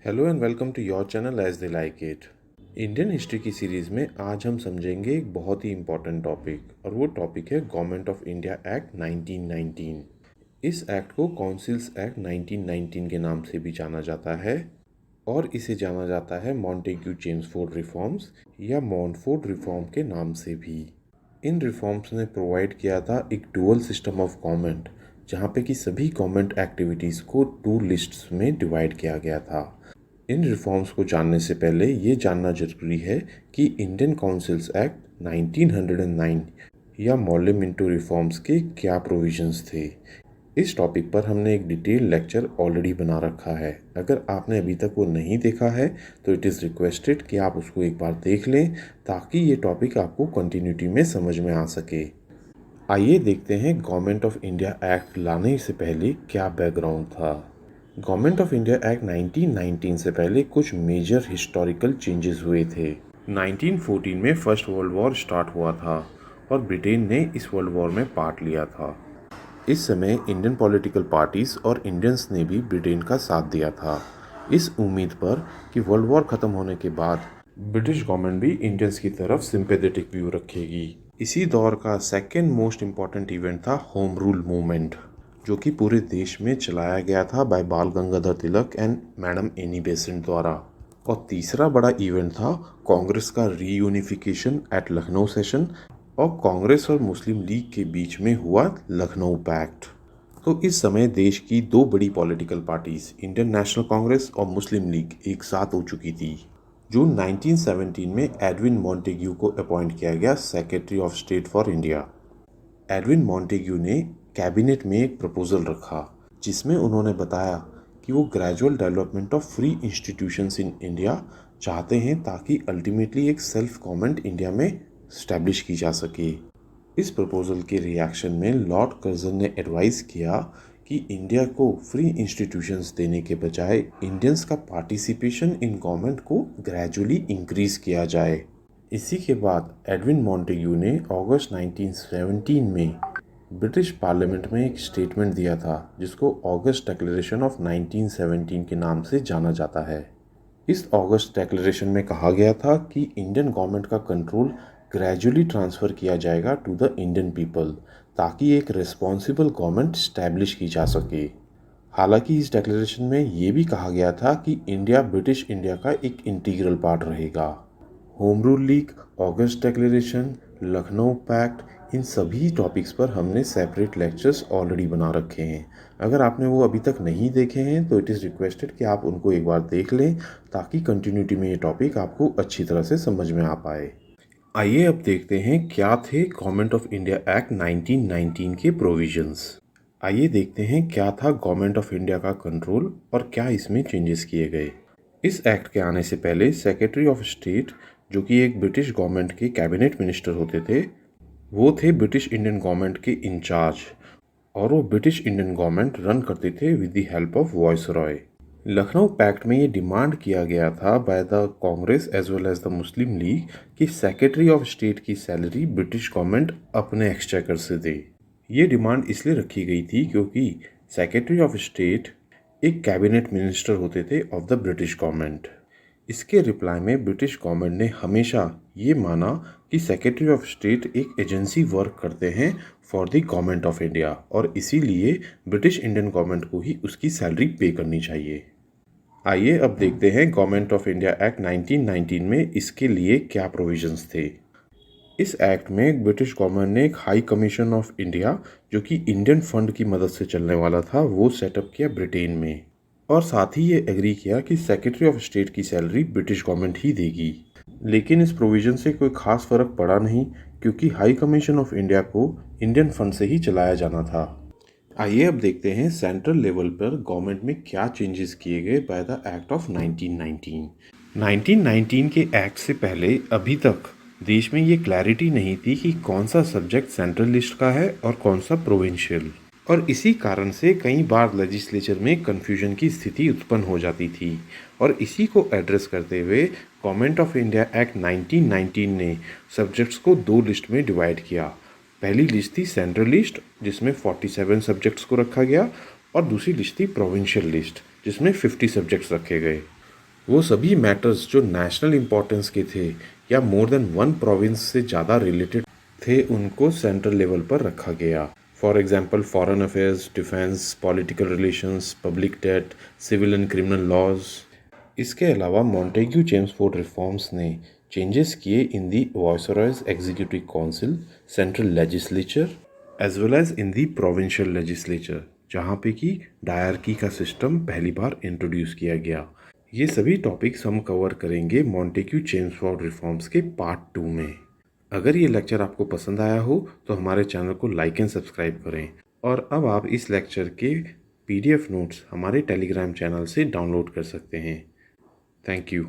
Hello and welcome to your channel as they like it. Indian history की series में आज हम समझेंगे एक बहुत ही इम्पॉर्टेंट टॉपिक, और वो टॉपिक है गवर्नमेंट ऑफ इंडिया एक्ट 1919। इस एक्ट को काउंसिल्स एक्ट 1919 के नाम से भी जाना जाता है, और इसे जाना जाता है मॉन्टेग्यू चेम्सफोर्ड रिफॉर्म्स या मॉन्टफोर्ड रिफॉर्म के नाम से भी। इन रिफॉर्म्स ने प्रोवाइड किया था एक डुअल सिस्टम ऑफ गवर्नमेंट, जहाँ पे कि सभी गवर्नमेंट एक्टिविटीज़ को टू लिस्ट्स में डिवाइड किया गया था। इन रिफॉर्म्स को जानने से पहले ये जानना जरूरी है कि इंडियन काउंसिल्स एक्ट 1909 या मॉर्ले मिंटो रिफॉर्म्स के क्या प्रोविजंस थे। इस टॉपिक पर हमने एक डिटेल लेक्चर ऑलरेडी बना रखा है। अगर आपने अभी तक वो नहीं देखा है तो इट इज़ रिक्वेस्टेड कि आप उसको एक बार देख लें, ताकि ये टॉपिक आपको कंटिन्यूटी में समझ में आ सके। आइए देखते हैं गवर्नमेंट ऑफ इंडिया एक्ट लाने से पहले क्या बैकग्राउंड था। गवर्नमेंट ऑफ इंडिया एक्ट 1919 से पहले कुछ मेजर हिस्टोरिकल चेंजेस हुए थे। 1914 में फर्स्ट वर्ल्ड वॉर स्टार्ट हुआ था और ब्रिटेन ने इस वर्ल्ड वॉर में पार्ट लिया था। इस समय इंडियन पॉलिटिकल पार्टीज और इंडियंस ने भी ब्रिटेन का साथ दिया था, इस उम्मीद पर कि वर्ल्ड वॉर ख़त्म होने के बाद ब्रिटिश गवर्नमेंट भी इंडियंस की तरफ सिंपैथेटिक व्यू रखेगी। इसी दौर का सेकेंड मोस्ट इम्पॉर्टेंट इवेंट था होम रूल मूवमेंट, जो कि पूरे देश में चलाया गया था बाय बाल Gangadhar Tilak and madam Annie Besant द्वारा। और तीसरा बड़ा इवेंट था कांग्रेस का रीयूनिफिकेशन एट लखनऊ सेशन, और कांग्रेस और मुस्लिम लीग के बीच में हुआ लखनऊ पैक्ट। तो इस समय देश की दो बड़ी political parties Indian national Congress और मुस्लिम लीग एक साथ हो चुकी थी। जून 1917 में एडविन मॉन्टेग्यू को अपॉइंट किया गया secretary of state for India. Edwin Montagu ने कैबिनेट में एक प्रपोजल रखा, जिसमें उन्होंने बताया कि वो gradual development of free institutions in India चाहते हैं, ताकि अल्टीमेटली एक सेल्फ गवर्नमेंट इंडिया में स्टैब्लिश की जा सके। इस प्रपोजल के रिएक्शन में लॉर्ड कर्जन ने एडवाइस किया कि इंडिया को फ्री इंस्टीट्यूशंस देने के बजाय इंडियंस का पार्टिसिपेशन इन गवर्नमेंट को ग्रेजुअली इंक्रीज किया जाए। इसी के बाद एडविन मॉन्टेग्यू ने अगस्त 1917 में ब्रिटिश पार्लियामेंट में एक स्टेटमेंट दिया था, जिसको ऑगस्ट डिक्लेरेशन ऑफ 1917 के नाम से जाना जाता है। इस ऑगस्ट डिक्लेरेशन में कहा गया था कि इंडियन गवर्नमेंट का कंट्रोल ग्रेजुअली ट्रांसफ़र किया जाएगा टू द इंडियन पीपल, ताकि एक रिस्पॉन्सिबल गवर्नमेंट स्टैब्लिश की जा सके। हालांकि इस डिक्लेरेशन में ये भी कहा गया था कि इंडिया ब्रिटिश इंडिया का एक इंटीग्रल पार्ट रहेगा। Home rule league, August declaration, Lucknow pact, इन सभी टॉपिक्स पर हमने सेपरेट लेक्चर्स ऑलरेडी बना रखे हैं। अगर आपने वो अभी तक नहीं देखे हैं तो इट इज़ रिक्वेस्टेड कि आप उनको एक बार देख लें, ताकि कंटिन्यूटी में ये टॉपिक आपको अच्छी तरह से समझ में आ पाए। आइए अब देखते हैं क्या थे गवर्नमेंट ऑफ इंडिया एक्ट 1919 के प्रोविजंस। आइए देखते हैं क्या था गवर्नमेंट ऑफ इंडिया का कंट्रोल और क्या इसमें चेंजेस किए गए। इस एक्ट के आने से पहले सेक्रेटरी ऑफ स्टेट, जो कि एक ब्रिटिश गवर्नमेंट के कैबिनेट मिनिस्टर होते थे, वो थे ब्रिटिश इंडियन गवर्नमेंट के इंचार्ज, और वो ब्रिटिश इंडियन गवर्नमेंट रन करते थे with the help of viceroy. Lucknow pact में ये डिमांड किया गया था by the Congress as well as the Muslim League कि सेक्रेटरी ऑफ स्टेट की सैलरी ब्रिटिश गवर्नमेंट अपने एक्सचेकर से दे। ये डिमांड इसलिए रखी गई थी क्योंकि सेक्रेटरी ऑफ स्टेट एक कैबिनेट मिनिस्टर होते थे ऑफ द ब्रिटिश गवर्नमेंट। इसके रिप्लाई में ब्रिटिश गवर्नमेंट ने हमेशा ये माना कि सेक्रेटरी ऑफ स्टेट एक एजेंसी वर्क करते हैं for the government of India, और इसीलिए ब्रिटिश इंडियन गवर्नमेंट को ही उसकी सैलरी पे करनी चाहिए। आइए अब देखते हैं गवर्नमेंट ऑफ इंडिया एक्ट 1919 में इसके लिए क्या प्रोविजंस थे। इस एक्ट में ब्रिटिश गवर्नमेंट ने एक हाई कमीशन ऑफ इंडिया, जो कि इंडियन फंड की मदद से चलने वाला था, वो सेटअप किया ब्रिटेन में, और साथ ही ये एग्री किया कि सेक्रेटरी ऑफ स्टेट की सैलरी ब्रिटिश गवर्नमेंट ही देगी। लेकिन इस प्रोविज़न से कोई खास फर्क पड़ा नहीं, क्योंकि हाई कमीशन ऑफ इंडिया को इंडियन फंड से ही चलाया जाना था। आइए अब देखते हैं सेंट्रल लेवल पर गवर्नमेंट में क्या चेंजेस किए गए बाय द एक्ट ऑफ 1919। 1919 के एक्ट से पहले अभी तक देश में ये क्लैरिटी नहीं थी कि कौन सा सब्जेक्ट सेंट्रल लिस्ट का है और कौन सा प्रोविंशियल, और इसी कारण से कई बार लेजिस्लेचर में कन्फ्यूजन की स्थिति उत्पन्न हो जाती थी। और इसी को एड्रेस करते हुए गवर्नमेंट ऑफ इंडिया एक्ट 1919 ने सब्जेक्ट्स को दो लिस्ट में डिवाइड किया। पहली लिस्ट थी सेंट्रल लिस्ट, जिसमें 47 सब्जेक्ट्स को रखा गया, और दूसरी लिस्ट थी प्रोविंशियल लिस्ट, जिसमें 50 सब्जेक्ट्स रखे गए। वो सभी मैटर्स जो नेशनल इम्पोर्टेंस के थे या मोर देन वन प्रोविंस से ज़्यादा रिलेटेड थे उनको सेंट्रल लेवल पर रखा गया। For example foreign affairs, defence, political relations, public debt, civil and criminal laws. इसके अलावा मॉन्टेग्यू चेम्सफोर्ड रिफॉर्म्स ने चेंजेस किए in the viceroy's executive council, central legislature as well as in the provincial legislature, जहाँ पे कि dyarchy का system पहली बार introduce किया गया। ये सभी टॉपिक्स हम कवर करेंगे मॉन्टेग्यू चेम्सफोर्ड रिफॉर्म्स के पार्ट 2 में। अगर ये लेक्चर आपको पसंद आया हो तो हमारे चैनल को लाइक एंड सब्सक्राइब करें। और अब आप इस लेक्चर के PDF नोट्स हमारे टेलीग्राम चैनल से डाउनलोड कर सकते हैं। Thank you.